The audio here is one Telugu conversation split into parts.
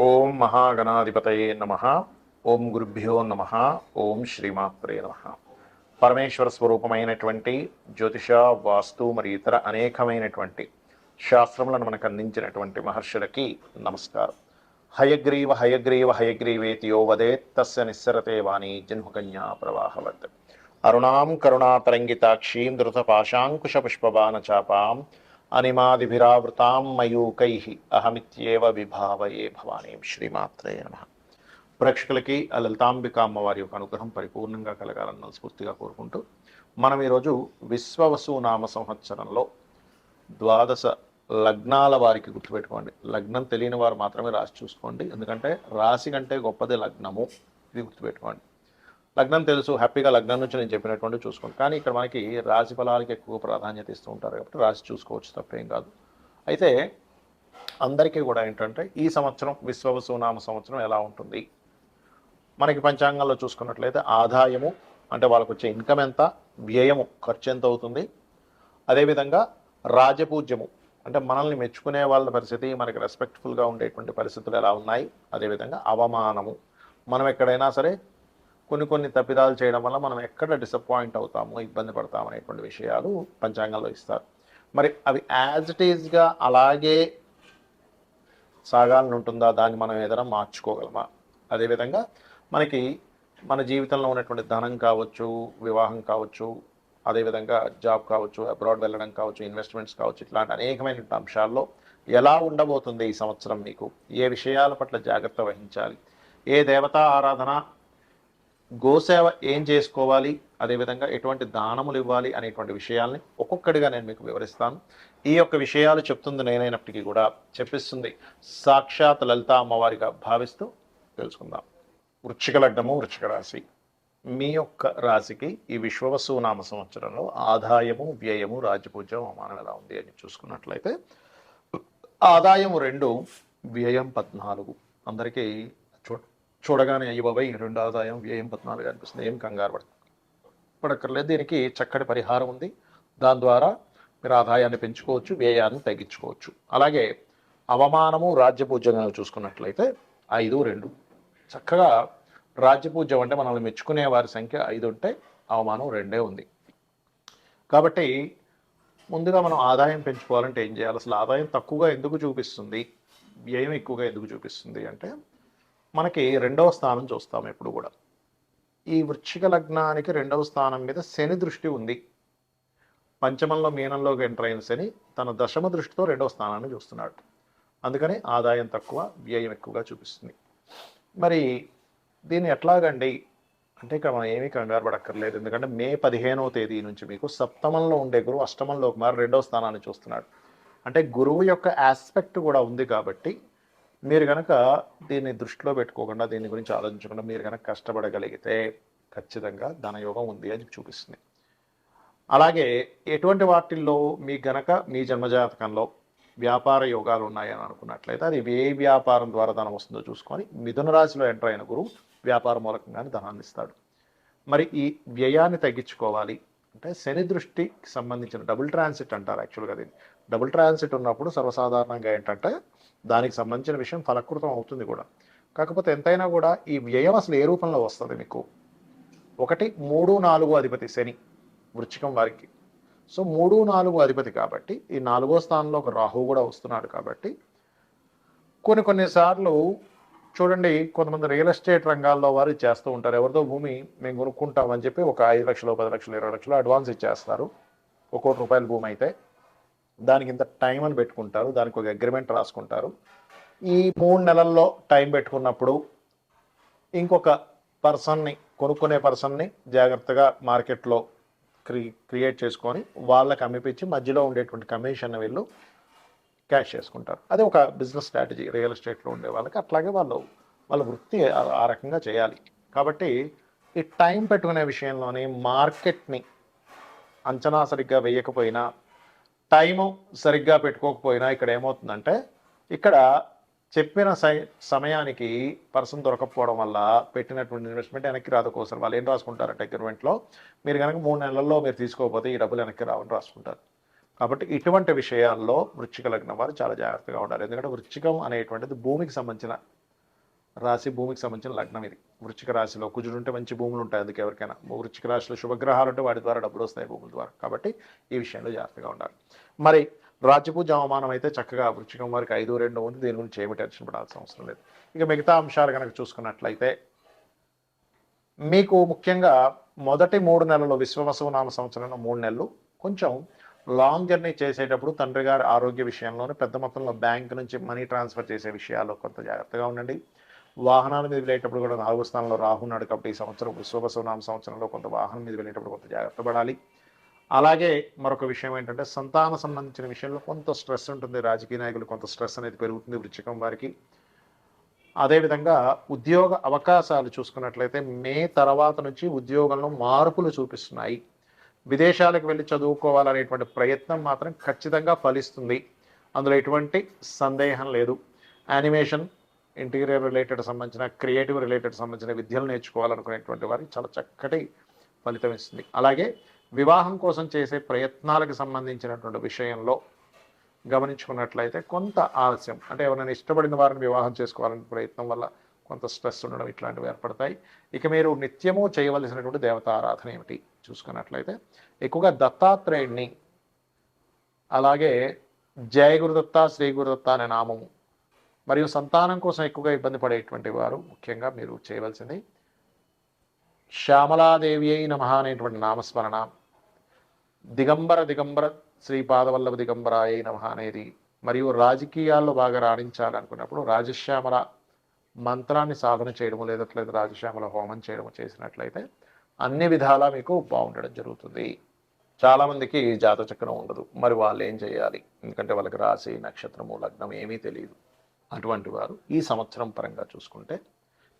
ఓం మహాగణాధిపతయే నమ. ఓం గురుభ్యో నమ. ఓం శ్రీమాత్రే నమ. పరమేశ్వర స్వరూపమైనటువంటి జ్యోతిష, వాస్తు మరియు ఇతర అనేకమైనటువంటి శాస్త్రములను మనకు అందించినటువంటి మహర్షులకి నమస్కారం. హయగ్రీవ హయగ్రీవ హయగ్రీవేతియో వదేత్ తస్య నిస్సరతే వాణి జన్మకన్యా ప్రవాహవత్. అరుణాం కరుణాతరంగితాక్షీం ధృతపాశాంకుశపుష్పబాణచాపాం అనిమాదిభిరావృతాం మయూకైః అహమిత్యేవ విభావయే భవానీం. శ్రీమాత్రే నమః. ప్రేక్షకులకి ఆ లలితాంబిక అమ్మవారి యొక్క అనుగ్రహం పరిపూర్ణంగా కలగాలని మనస్ఫూర్తిగా కోరుకుంటూ మనం ఈరోజు విశ్వవసు నామ సంవత్సరంలో ద్వాదశ లగ్నాల వారికి గుర్తుపెట్టుకోండి. లగ్నం తెలియని వారు మాత్రమే రాసి చూసుకోండి, ఎందుకంటే రాశి కంటే గొప్పది లగ్నము. ఇది గుర్తుపెట్టుకోండి. లగ్నం తెలుసు, హ్యాపీగా లగ్నం నుంచి నేను చెప్పినటువంటి చూసుకోండి. కానీ ఇక్కడ మనకి రాశి ఫలాలకి ఎక్కువ ప్రాధాన్యత ఇస్తూ ఉంటారు కాబట్టి రాశి చూసుకోవచ్చు, తప్పేం కాదు. అయితే అందరికీ కూడా ఏంటంటే ఈ సంవత్సరం విశ్వవసు నామ సంవత్సరం ఎలా ఉంటుంది, మనకి పంచాంగంలో చూసుకున్నట్లయితే ఆదాయము అంటే వాళ్ళకు వచ్చే ఇన్కమ్ ఎంత, వ్యయము ఖర్చు ఎంత అవుతుంది, అదేవిధంగా రాజపూజ్యము అంటే మనల్ని మెచ్చుకునే వాళ్ళ పరిస్థితి, మనకి రెస్పెక్ట్ఫుల్గా ఉండేటువంటి పరిస్థితులు ఎలా ఉన్నాయి, అదేవిధంగా అవమానము, మనం ఎక్కడైనా సరే కొన్ని తప్పిదాలు చేయడం వల్ల మనం ఎక్కడ డిసప్పాయింట్ అవుతాము, ఇబ్బంది పడతాము అనేటువంటి విషయాలు పంచాంగంలో ఇస్తారు. మరి అవి యాజ్ ఇట్ ఈజ్గా అలాగే సాగాలని ఉంటుందా, దాన్ని మనం ఏదైనా మార్చుకోగలమా, అదేవిధంగా మనకి మన జీవితంలో ఉన్నటువంటి ధనం కావచ్చు, వివాహం కావచ్చు, అదేవిధంగా జాబ్ కావచ్చు, అబ్రాడ్ వెళ్ళడం కావచ్చు, ఇన్వెస్ట్మెంట్స్ కావచ్చు, ఇట్లాంటి అనేకమైన అంశాల్లో ఎలా ఉండబోతుంది ఈ సంవత్సరం, మీకు ఏ విషయాల పట్ల జాగ్రత్త వహించాలి, ఏ దేవతా ఆరాధన, గోసేవ ఏం చేసుకోవాలి, అదేవిధంగా ఎటువంటి దానములు ఇవ్వాలి అనేటువంటి విషయాల్ని ఒక్కొక్కటిగా నేను మీకు వివరిస్తాను. ఈ యొక్క విషయాలు చెప్తుంది నేనైనప్పటికీ కూడా చెప్పిస్తుంది సాక్షాత్ లలిత అమ్మవారిగా భావిస్తూ తెలుసుకుందాం. వృశ్చిక లగ్నము, వృశ్చిక రాశి. మీ యొక్క రాశికి ఈ విశ్వవసు నామ సంవత్సరంలో ఆదాయము, వ్యయము, రాజపూజ్యం, అవమానం ఎలా ఉంది అని చూసుకున్నట్లయితే ఆదాయము 2, వ్యయం 14. అందరికీ చూడగానే అయ్యబాబై 2 ఆదాయం వ్యయం 14 అనిపిస్తుంది. ఏం కంగారు పడక్కర్లేదు. దీనికి చక్కటి పరిహారం ఉంది. దాని ద్వారా మీరు ఆదాయాన్ని పెంచుకోవచ్చు, వ్యయాన్ని తగ్గించుకోవచ్చు. అలాగే అవమానము, రాజ్యపూజ్యంగా చూసుకున్నట్లయితే 5, 2. చక్కగా రాజ్యపూజ్యం అంటే మనల్ని మెచ్చుకునే వారి సంఖ్య 5 ఉంటే అవమానం 2 ఉంది. కాబట్టి ముందుగా మనం ఆదాయం పెంచుకోవాలంటే ఏం చేయాలి, అసలు ఆదాయం తక్కువగా ఎందుకు చూపిస్తుంది, వ్యయం ఎక్కువగా ఎందుకు చూపిస్తుంది అంటే మనకి 2వ స్థానం చూస్తాం ఎప్పుడు కూడా. ఈ వృశ్చిక లగ్నానికి 2వ స్థానం మీద శని దృష్టి ఉంది. పంచమంలో మీనంలోకి ఎంటర్ అయిన శని తన దశమ దృష్టితో 2వ స్థానాన్ని చూస్తున్నాడు. అందుకని ఆదాయం తక్కువ, వ్యయం ఎక్కువగా చూపిస్తుంది. మరి దీన్ని ఎట్లాగండి అంటే ఇక్కడ మనం ఏమీ కంగారు పడక్కర్లేదు. ఎందుకంటే మే 15వ తేదీ నుంచి మీకు సప్తమంలో ఉండే గురువు అష్టమంలోకి మారి 2వ స్థానాన్ని చూస్తున్నాడు. అంటే గురువు యొక్క ఆస్పెక్ట్ కూడా ఉంది కాబట్టి మీరు కనుక దీన్ని దృష్టిలో పెట్టుకోకుండా, దీని గురించి ఆలోచించకుండా మీరు కనుక కష్టపడగలిగితే ఖచ్చితంగా ధనయోగం ఉంది అని చూపిస్తుంది. అలాగే ఎటువంటి వాటిల్లో మీకు గనక మీ జన్మజాతకంలో వ్యాపార యోగాలు ఉన్నాయని అనుకున్నట్లయితే అది ఏ వ్యాపారం ద్వారా ధనం వస్తుందో చూసుకొని మిథున రాశిలో ఎంటర్ అయిన గురువు వ్యాపార మూలకంగానే ధనాన్ని ఇస్తాడు. మరి ఈ వ్యయాన్ని తగ్గించుకోవాలి అంటే శని దృష్టికి సంబంధించిన డబుల్ ట్రాన్సిట్ అంటారు యాక్చువల్గా. దీన్ని డబుల్ ట్రాన్సిట్ ఉన్నప్పుడు సర్వసాధారణంగా ఏంటంటే దానికి సంబంధించిన విషయం ఫలకృతం అవుతుంది కూడా. కాకపోతే ఎంతైనా కూడా ఈ వ్యయం అసలు ఏ రూపంలో వస్తుంది మీకు, 1, 3, 4 అధిపతి శని వృశ్చికం వారికి. సో 3, 4 అధిపతి కాబట్టి ఈ 4వ స్థానంలో ఒక రాహువు కూడా వస్తున్నాడు కాబట్టి కొన్నిసార్లు చూడండి, కొంతమంది రియల్ ఎస్టేట్ రంగాల్లో వారు చేస్తూ ఉంటారు. ఎవరితో భూమి మేము కొనుక్కుంటామని చెప్పి ఒక 5 లక్షలు, 10 లక్షలు, 20 లక్షలు అడ్వాన్స్ ఇచ్చేస్తారు. 1 కోటి రూపాయల భూమి అయితే దానికి ఇంత టైం అని పెట్టుకుంటారు, దానికి ఒక అగ్రిమెంట్ రాసుకుంటారు. ఈ 3 నెలల్లో టైం పెట్టుకున్నప్పుడు ఇంకొక పర్సన్ని, కొనుక్కునే పర్సన్ని జాగ్రత్తగా మార్కెట్లో క్రియేట్ చేసుకొని వాళ్ళకి అమ్మిపించి మధ్యలో ఉండేటువంటి కమిషన్ వీళ్ళు క్యాష్ చేసుకుంటారు. అది ఒక బిజినెస్ స్ట్రాటజీ రియల్ ఎస్టేట్లో ఉండే వాళ్ళకి. అట్లాగే వాళ్ళ వృత్తి ఆ రకంగా చేయాలి. కాబట్టి ఈ టైం పెట్టుకునే విషయంలోని మార్కెట్ని అంచనా సరిగ్గా వేయకపోయినా, టైము సరిగ్గా పెట్టుకోకపోయినా ఇక్కడ ఏమవుతుందంటే ఇక్కడ చెప్పిన సమయానికి పర్సన్ దొరకకపోవడం వల్ల పెట్టినటువంటి ఇన్వెస్ట్మెంట్ వెనక్కి రాదు. ఒకసారి వాళ్ళు ఏం రాసుకుంటారంటే అగ్రిమెంట్లో మీరు కనుక 3 నెలల్లో మీరు తీసుకోకపోతే ఈ డబ్బులు వెనక్కి రావని రాసుకుంటారు. కాబట్టి ఇటువంటి విషయాల్లో వృశ్చిక లగ్నం వారు చాలా జాగ్రత్తగా ఉండాలి. ఎందుకంటే వృశ్చికం అనేటువంటిది భూమికి సంబంధించిన రాశి భూమికి సంబంధించిన లగ్నం ఇది. వృశ్చిక రాశిలో కుజుడు ఉంటే మంచి భూములు ఉంటాయి అందుకు ఎవరికైనా. వృశ్చిక రాశిలో శుభగ్రహాలు ఉంటే వాటి ద్వారా డబ్బులు వస్తాయి భూముల ద్వారా. కాబట్టి ఈ విషయంలో జాగ్రత్తగా ఉండాలి. మరి రాజ్యపూజ అవమానం అయితే చక్కగా వృశ్చికం వారికి 5-2 ఉంది. దీని గురించి ఏమి టెన్షన్ పడాల్సిన అవసరం లేదు. ఇక మిగతా అంశాలు కనుక చూసుకున్నట్లయితే మీకు ముఖ్యంగా మొదటి 3 నెలలు విశ్వవసువు నామ సంవత్సరంలో 3 నెలలు కొంచెం లాంగ్ జర్నీ చేసేటప్పుడు తండ్రి గారి ఆరోగ్య విషయంలోనే పెద్ద మొత్తంలో బ్యాంక్ నుంచి మనీ ట్రాన్స్ఫర్ చేసే విషయాల్లో కొంత జాగ్రత్తగా ఉండండి. వాహనాల మీద వెళ్ళేటప్పుడు కూడా 4వ స్థానంలో రాహు ఉన్నాడు కాబట్టి ఈ సంవత్సరం విశ్వవసువు నామ సంవత్సరంలో కొంత వాహనం మీద వెళ్ళేటప్పుడు కొంత జాగ్రత్త పడాలి. అలాగే మరొక విషయం ఏంటంటే సంతాన సంబంధించిన విషయంలో కొంత స్ట్రెస్ ఉంటుంది. రాజకీయ నాయకులు కొంత స్ట్రెస్ అనేది పెరుగుతుంది వృశ్చికం వారికి. అదేవిధంగా ఉద్యోగ అవకాశాలు చూసుకున్నట్లయితే మే తర్వాత నుంచి ఉద్యోగంలో మార్పులు చూపిస్తున్నాయి. విదేశాలకు వెళ్ళి చదువుకోవాలనేటువంటి ప్రయత్నం మాత్రం ఖచ్చితంగా ఫలిస్తుంది. అందులో ఎటువంటి సందేహం లేదు. యానిమేషన్, ఇంటీరియర్ రిలేటెడ్ సంబంధించిన, క్రియేటివ్ రిలేటెడ్ సంబంధించిన విద్యలు నేర్చుకోవాలనుకునేటువంటి వారికి చాలా చక్కటి ఫలితం ఇస్తుంది. అలాగే వివాహం కోసం చేసే ప్రయత్నాలకు సంబంధించినటువంటి విషయంలో గమనించుకున్నట్లయితే కొంత ఆలస్యం, అంటే ఎవరైనా ఇష్టపడిన వారిని వివాహం చేసుకోవాలనే ప్రయత్నం వల్ల కొంత స్ట్రెస్ ఉండడం ఇట్లాంటివి ఏర్పడతాయి. ఇక మీరు నిత్యము చేయవలసినటువంటి దేవతా ఆరాధన ఏమిటి చూసుకున్నట్లయితే ఎక్కువగా దత్తాత్రేయుడిని, అలాగే జయ గురుదత్త, శ్రీ గురుదత్త అనే నామము, మరియు సంతానం కోసం ఎక్కువగా ఇబ్బంది పడేటువంటి వారు ముఖ్యంగా మీరు చేయవలసింది శ్యామలాదేవి అయి నమః అనేటువంటి నామస్మరణ, దిగంబర శ్రీపాదవల్లభ దిగంబరాయ నమః అనేది, మరియు రాజకీయాల్లో బాగా రాణించాలనుకున్నప్పుడు రాజశ్యామల మంత్రాన్ని సాధన చేయడము, లేదట్లేదు రాజశ్యామల హోమం చేయడము చేసినట్లయితే అన్ని విధాలా మీకు బాగుండడం జరుగుతుంది. చాలామందికి జాతచక్రం ఉండదు, మరి వాళ్ళు ఏం చేయాలి? ఎందుకంటే వాళ్ళకి రాశి, నక్షత్రము, లగ్నం ఏమీ తెలియదు. అటువంటి వారు ఈ సంవత్సరం పరంగా చూసుకుంటే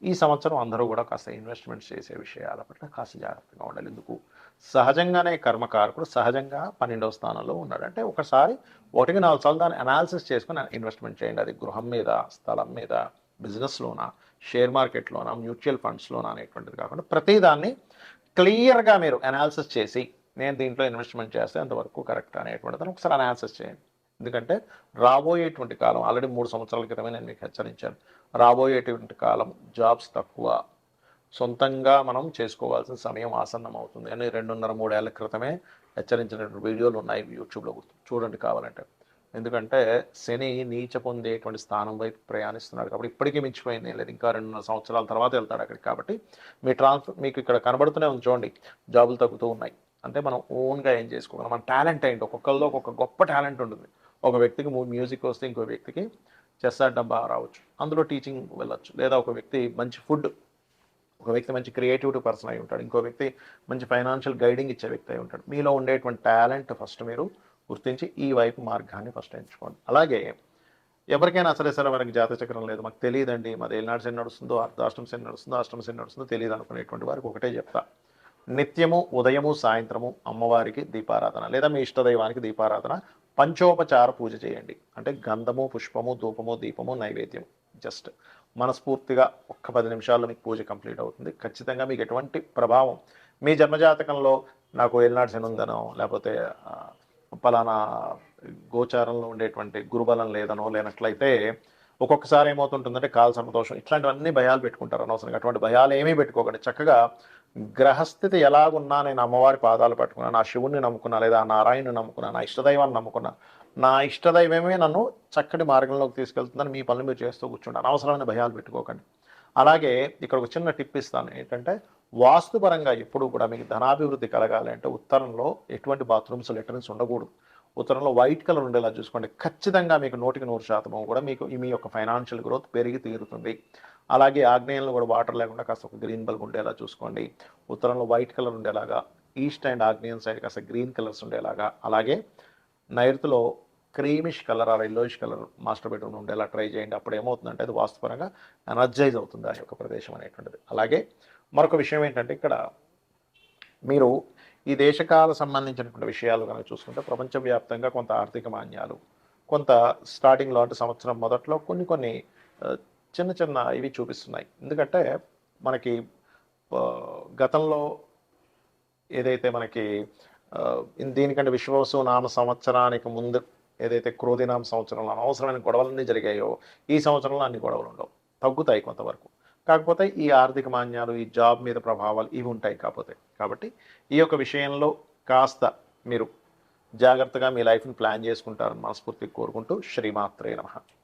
ఈ సంవత్సరం అందరూ కూడా కాస్త ఇన్వెస్ట్మెంట్స్ చేసే విషయాల పట్ల కాస్త జాగ్రత్తగా ఉండాలి. ఎందుకు? సహజంగానే కర్మకారకుడు సహజంగా 12వ స్థానంలో ఉన్నాడు. అంటే ఒకసారి 1-4 సార్లు దాన్ని అనాలిసిస్ చేసుకుని ఇన్వెస్ట్మెంట్ చేయండి. అది గృహం మీద, స్థలం మీద, బిజినెస్లోనా, షేర్ మార్కెట్లోనా, మ్యూచువల్ ఫండ్స్లోనా అనేటువంటిది కాకుండా ప్రతిదాన్ని క్లియర్గా మీరు అనాలిసిస్ చేసి నేను దీంట్లో ఇన్వెస్ట్మెంట్ చేస్తే అంతవరకు కరెక్ట్ అనేటువంటిది ఒకసారి అనాలిసిస్ చేయండి. ఎందుకంటే రాబోయేటువంటి కాలం ఆల్రెడీ 3 సంవత్సరాల క్రితమే నేను మీకు హెచ్చరించాను. రాబోయేటువంటి కాలం జాబ్స్ తక్కువ, సొంతంగా మనం చేసుకోవాల్సిన సమయం ఆసన్నం అవుతుంది అని 2.5-3 ఏళ్ల క్రితమే హెచ్చరించినటువంటి వీడియోలు ఉన్నాయి యూట్యూబ్లో, చూడండి కావాలంటే. ఎందుకంటే శని నీచ పొందేటువంటి స్థానం వైపు ప్రయాణిస్తున్నాడు కాబట్టి ఇప్పటికీ మించిపోయింది లేదు, ఇంకా 2.5 సంవత్సరాల తర్వాత వెళ్తాడు అక్కడికి. కాబట్టి మీ మీకు ఇక్కడ కనబడుతూనే ఉంది చూడండి, జాబులు తగ్గుతూ ఉన్నాయి. అంటే మనం ఓన్గా ఏం చేసుకోగలం, మన టాలెంట్ ఏంటి, ఒక్కొక్కరిలో ఒక్కొక్క గొప్ప టాలెంట్ ఉంటుంది. ఒక వ్యక్తికి మ్యూజిక్ వస్తే ఇంకో వ్యక్తికి చెస్ ఆడడం బాగా రావచ్చు, అందులో టీచింగ్ వెళ్ళొచ్చు. లేదా ఒక వ్యక్తి మంచి ఫుడ్, ఒక వ్యక్తి మంచి క్రియేటివిటీ పర్సన్ అయి ఉంటాడు, ఇంకో వ్యక్తి మంచి ఫైనాన్షియల్ గైడింగ్ ఇచ్చే వ్యక్తి అయి ఉంటాడు. మీలో ఉండేటువంటి టాలెంట్ ఫస్ట్ మీరు గుర్తించి ఈ వైపు మార్గాన్ని ఫస్ట్ ఎంచుకోండి. అలాగే ఎవరికైనా సరే మనకి జాతచక్రం లేదు, మాకు తెలియదండి, మాది ఏలినాడు శని నడుస్తుందో, అర్ధాష్టమ శని నడుస్తుందో, అష్టమ శని నడుస్తుందో తెలియదు అనుకునేటువంటి వారికి ఒకటే చెప్తా, నిత్యము ఉదయము సాయంత్రము అమ్మవారికి దీపారాధన లేదా మీ ఇష్టదైవానికి దీపారాధన, పంచోపచార పూజ చేయండి. అంటే గంధము, పుష్పము, ధూపము, దీపము, నైవేద్యం. జస్ట్ మనస్ఫూర్తిగా ఒక్క 10 నిమిషాల్లో మీకు పూజ కంప్లీట్ అవుతుంది. ఖచ్చితంగా మీకు ఎటువంటి ప్రభావం మీ జన్మజాతకంలో నాకు ఏలినాడు శని ఉందనో, లేకపోతే పలానా గోచారంలో ఉండేటువంటి గురుబలం లేదనో, లేనట్లయితే ఒక్కొక్కసారి ఏమవుతుంటుందంటే కాల సంతోషం, ఇట్లాంటివన్నీ భయాలు పెట్టుకుంటారు అనవసరంగా. అటువంటి భయాలు ఏమీ పెట్టుకోకండి. చక్కగా గ్రహస్థితి ఎలాగున్నా నేను అమ్మవారి పాదాలు పట్టుకున్నా, నా శివుణ్ణి నమ్ముకున్నా, లేదా నారాయణుని నమ్ముకున్నా, నా ఇష్టదైవాన్ని నమ్ముకున్నా, నా ఇష్టదైవమే నన్ను చక్కటి మార్గంలోకి తీసుకెళ్తుందని మీ పనులు మీరు చేస్తూ కూర్చుంటాను. అనవసరమైన భయాలు పెట్టుకోకండి. అలాగే ఇక్కడ ఒక చిన్న టిప్ ఇస్తాను, ఏంటంటే వాస్తుపరంగా ఎప్పుడు కూడా మీకు ధనాభివృద్ధి కలగాలి అంటే ఉత్తరంలో ఎటువంటి బాత్రూమ్స్, లెటర్న్స్ ఉండకూడదు. ఉత్తరంలో వైట్ కలర్ ఉండేలా చూసుకోండి. ఖచ్చితంగా మీకు 100% కూడా మీకు మీ యొక్క ఫైనాన్షియల్ గ్రోత్ పెరిగి తీరుతుంది. అలాగే ఆగ్నేయంలో కూడా వాటర్ లేకుండా కాస్త ఒక గ్రీన్ బల్బ్ ఉండేలా చూసుకోండి. ఉత్తరంలో వైట్ కలర్ ఉండేలాగా, ఈస్ట్ అండ్ ఆగ్నేయం సైడ్ కాస్త గ్రీన్ కలర్స్ ఉండేలాగా, అలాగే నైరుతిలో creamish colour or yellowish colour master bedroom ఉండేలా ట్రై చేయండి. అప్పుడు ఏమవుతుందంటే అది వాస్తుపరంగా ఎనర్జైజ్ అవుతుంది ఆ యొక్క ప్రదేశం అనేటువంటిది. అలాగే మరొక విషయం ఏంటంటే ఇక్కడ మీరు ఈ దేశకాల సంబంధించినటువంటి విషయాలు కనుక చూసుకుంటే ప్రపంచవ్యాప్తంగా కొంత ఆర్థిక మాన్యాలు, కొంత స్టార్టింగ్లో అంటే సంవత్సరం మొదట్లో కొన్ని చిన్న ఇవి చూపిస్తున్నాయి. ఎందుకంటే మనకి గతంలో ఏదైతే మనకి దీనికంటే విశ్వవసు నామ సంవత్సరానికి ముందు ఏదైతే క్రోధినామ సంవత్సరంలో అనవసరమైన గొడవలన్నీ జరిగాయో, ఈ సంవత్సరంలో అన్ని గొడవలు ఉండవు. తగ్గుతాయి కొంతవరకు. కాకపోతే ఈ ఆర్థిక మాంద్యాలు, ఈ జాబ్ మీద ప్రభావాలు ఇవి ఉంటాయి కాపోతే. కాబట్టి ఈ యొక్క విషయంలో కాస్త మీరు జాగ్రత్తగా మీ లైఫ్‌ని ప్లాన్ చేసుకుంటారని మనస్ఫూర్తిగా కోరుకుంటూ శ్రీమాత్రే నమః.